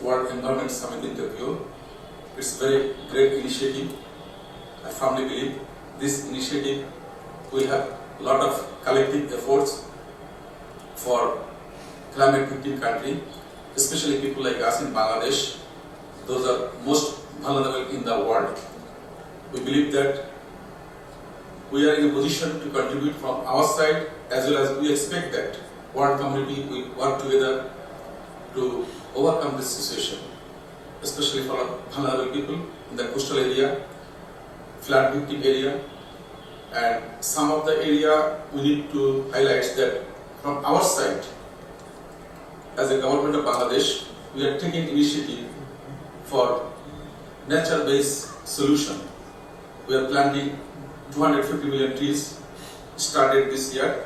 World Environment Summit in Tokyo. It's a very great initiative. I firmly believe this initiative will have a lot of collective efforts for climate victim country, especially people like us in Bangladesh. Those are most vulnerable in the world. We believe that we are in a position to contribute from our side, as well as we expect that world community will work together to overcome this situation, especially for vulnerable people in the coastal area, flood victim area, and some of the area we need to highlight that from our side, as a government of Bangladesh, we are taking initiative for nature-based solution. We are planting 250 million trees, started this year.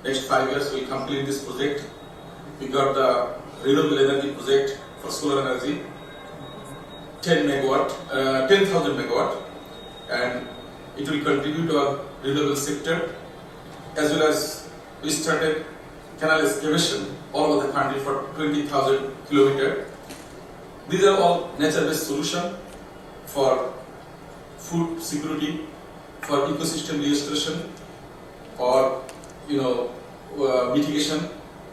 Next 5 years we will complete this project. We got the renewable energy project for solar energy, 10,000 megawatt, and it will contribute to our renewable sector, as well as we started canal excavation all over the country for 20,000 kilometers. These are all nature-based solutions for food security, for ecosystem restoration, or mitigation.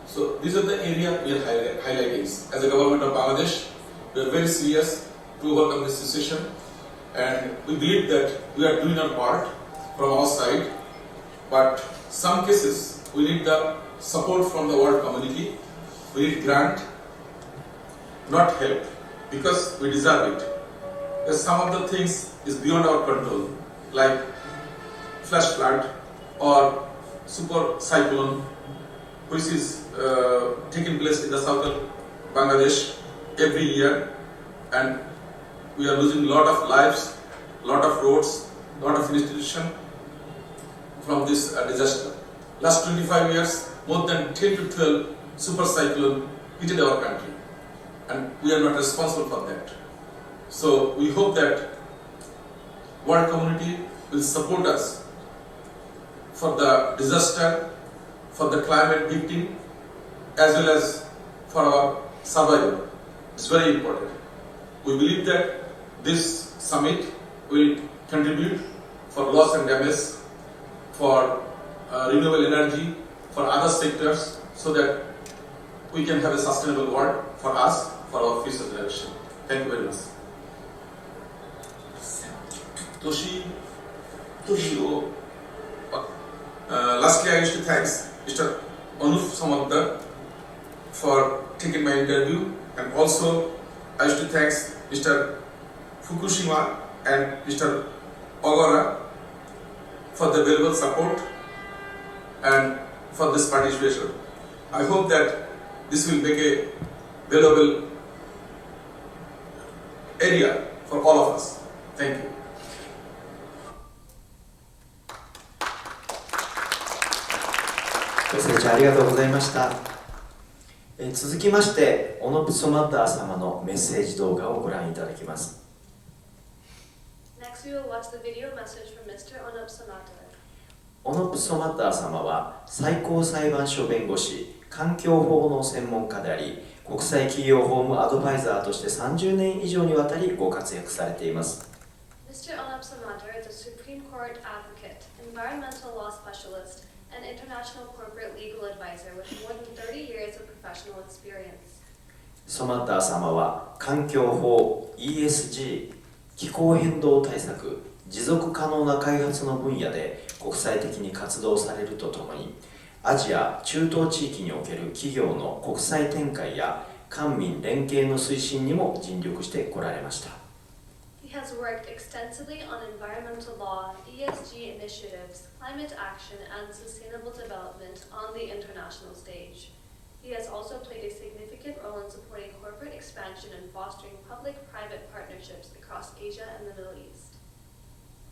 So these are the areas we are highlighting. As a government of Bangladesh, we are very serious to overcome this situation, and we believe that we are doing our part from our side. But some cases we need the support from the world community. We need grant, not help, because we deserve it. Because some of the things is beyond our control, like flash flood or super cyclone, which is taking place in the south of Bangladesh every year, and we are losing a lot of lives, lot of roads, lot of institutions from this disaster. Last 25 years, more than 10 to 12 super cyclone hit our country, and we are not responsible for that. So we hope that world community will support us for the disaster, for the climate victim, as well as for our survival. It's very important. We believe that this summit will contribute for loss and damage, for renewable energy, for other sectors, so that we can have a sustainable world for us, for our future generation. Thank you very much. Lastly, I wish to thank Mr. Anup Samadar for taking my interview, and also I wish to thank Mr. Fukushima and Mr. Ogora for the valuable support and for this participation. I hope that this will make a valuable area for all of us. Thank you. ご清聴ありがとうございました。続きまして、オノプソマッダー様のメッセージ動画をご覧いただきます。Next, we will watch the video message from Mr. Onop Samadar. オノプソマッダー様は最高裁判所弁護士、環境法の専門家であり、国際企業法務アドバイザーとして30年以上にわたりご活躍されています。Mr. Onop Samadar is a Supreme Court advocate, environmental law specialist, and international corporate legal advisor with more than 30 years of professional experience. ソマッダー様は環境法、ESG、気候変動対策、持続可能な開発の分野で国際的に活動されるとともに、アジア・中東地域における企業の国際展開や官民連携の推進にも尽力してこられました。He has worked extensively on environmental law, ESG initiatives, climate action, and sustainable development on the international stage. He has also played a significant role in supporting corporate expansion and fostering public-private partnerships across Asia and the Middle East.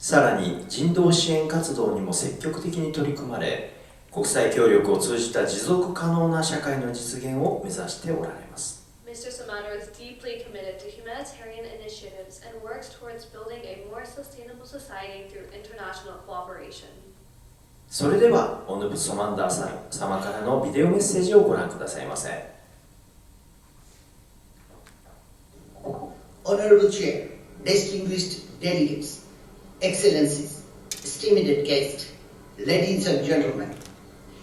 さらに人道支援活動にも積極的に取り組まれ、国際協力を通じた持続可能な社会の実現を目指しておられます。Mr. Samadar is deeply committed to humanitarian initiatives and works towards building a more sustainable society through international cooperation. それでは、オヌプソマンダー様からのビデオメッセージをご覧くださいませ。Honorable Chair, distinguished delegates, Excellencies, esteemed guests, ladies and gentlemen,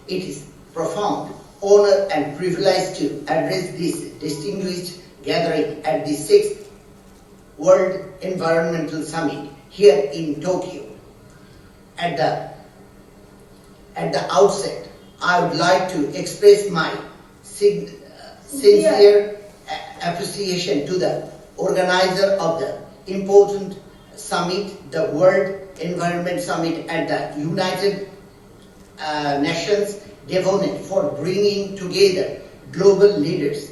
it is profound honor and privilege to address this distinguished gathering at the 6th World Environmental Summit here in Tokyo. At the outset, I would like to express my sincere appreciation to the organizer of the important summit, the World Environment Summit at the United Nations, Devon, for bringing together global leaders,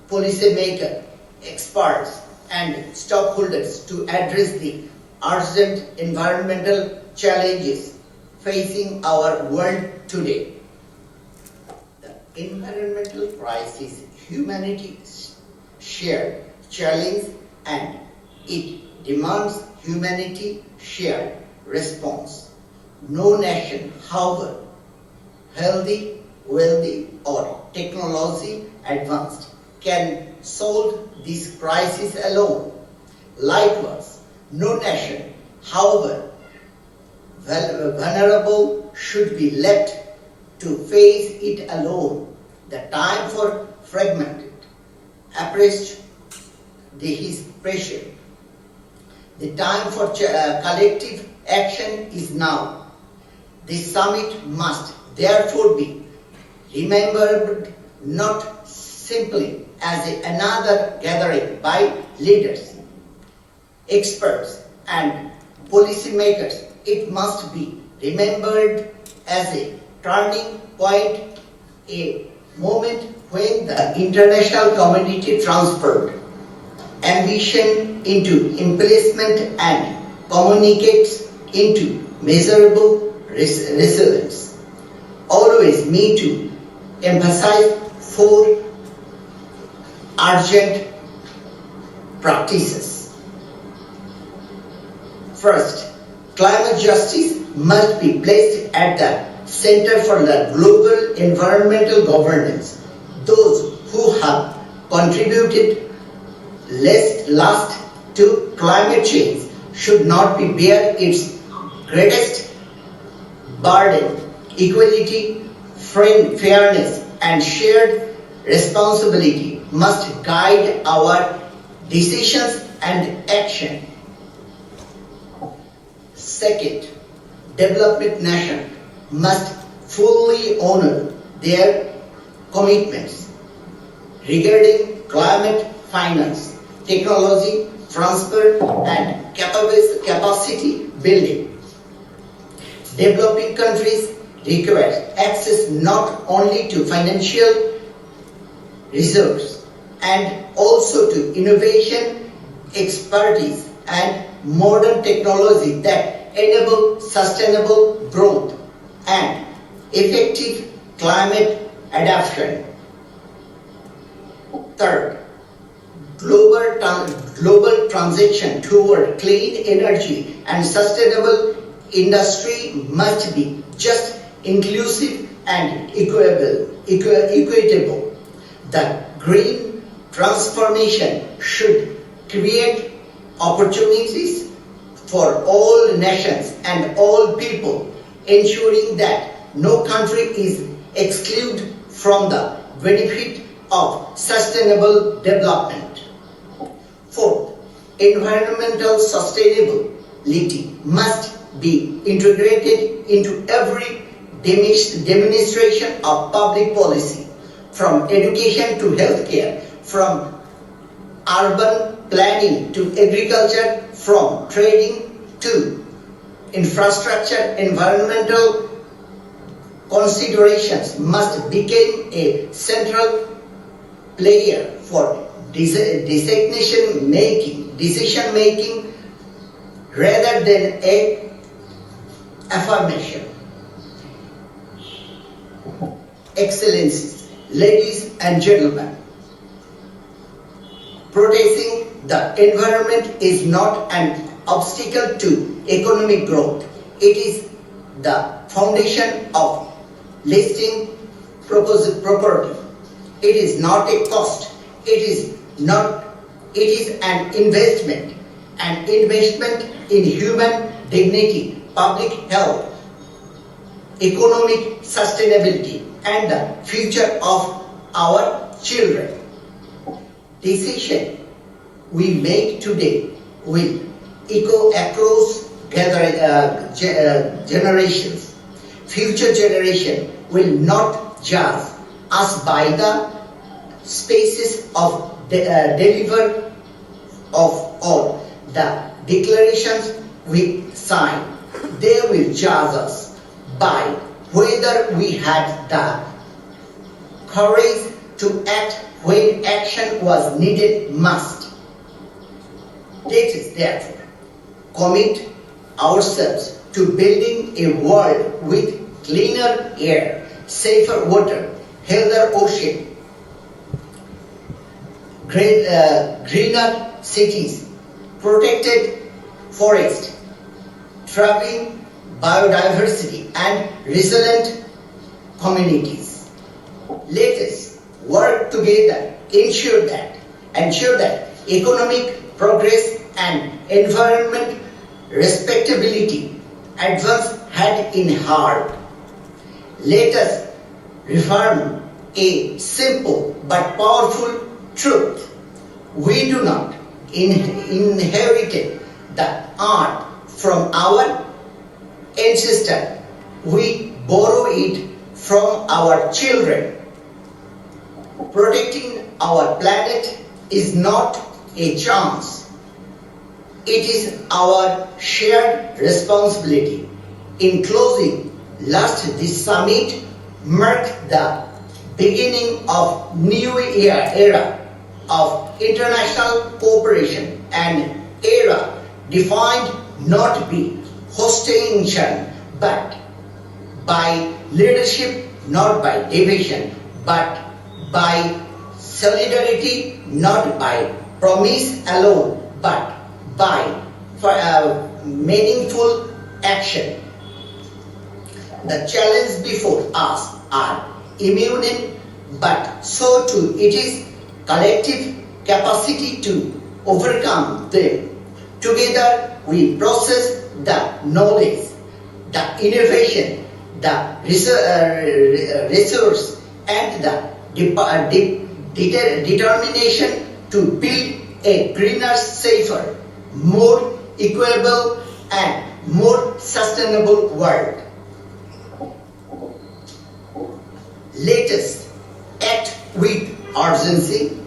policymakers, experts, and stockholders to address the urgent environmental challenges facing our world today. The environmental crisis, humanity's shared challenge, and it demands humanity shared response. No nation, however healthy, wealthy, or technology advanced, can solve this crisis alone. Likewise, no nation, however vulnerable, should be left to face it alone. The time for fragmented approach is precious. The time for collective action is now. This summit must therefore be remembered not simply as another gathering by leaders, experts, and policymakers. It must be remembered as a turning point, a moment when the international community transferred ambition into implementation and communicates into measurable results. Always me to emphasize 4 urgent practices. First, climate justice must be placed at the center for the global environmental governance. Those who have contributed last to climate change should not be bear its greatest burden. Equality, fairness, and shared responsibility must guide our decisions and action. Second, developing nations must fully honor their commitments regarding climate finance, technology transfer, and capacity building. Developing countries require access not only to financial reserves and also to innovation, expertise, and modern technology that enable sustainable growth and effective climate adaptation. Third, global transition toward clean energy and sustainable industry must be just, inclusive, and equitable. The green transformation should create opportunities for all nations and all people, ensuring that no country is excluded from the benefit of sustainable development. Fourth, environmental sustainability must be integrated into every demonstration of public policy, from education to healthcare, from urban planning to agriculture, from trading to infrastructure. Environmental considerations must become a central player for decision making rather than a affirmation. Excellencies, ladies and gentlemen, protecting the environment is not an obstacle to economic growth. It is the foundation of lasting property. It is not a cost. It is not It is an investment in human dignity, public health, economic sustainability, and the future of our children. Decision we make today will echo across generations. Future generation will not judge us by the spaces of deliver of all the declarations we sign. They will judge us by whether we had the courage to act when action was needed most. Let us therefore commit ourselves to building a world with cleaner air, safer water, healthier ocean, greener cities, protected forests, thriving biodiversity, and resilient communities. Let us work together, ensure that economic progress and environment respectability advance hand in hand. Let us reform a simple but powerful truth. We do not inherit the art from our ancestors. We borrow it from our children. Protecting our planet is not a chance. It is our shared responsibility. In closing, this summit marked the beginning of new era of international cooperation, an era defined not by hostility but by leadership, not by division but by solidarity, not by promise alone but by meaningful action. The challenges before us are immense, but so too it is collective capacity to overcome them. Together we process the knowledge, the innovation, the resource, and the determination to build a greener, safer, more equitable, and more sustainable world. Let us act with urgency.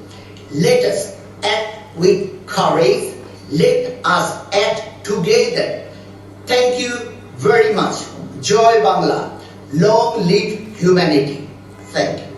Let us act with courage. Let us act together. Thank you very much. Joy Bangla. Long live humanity. Thank you.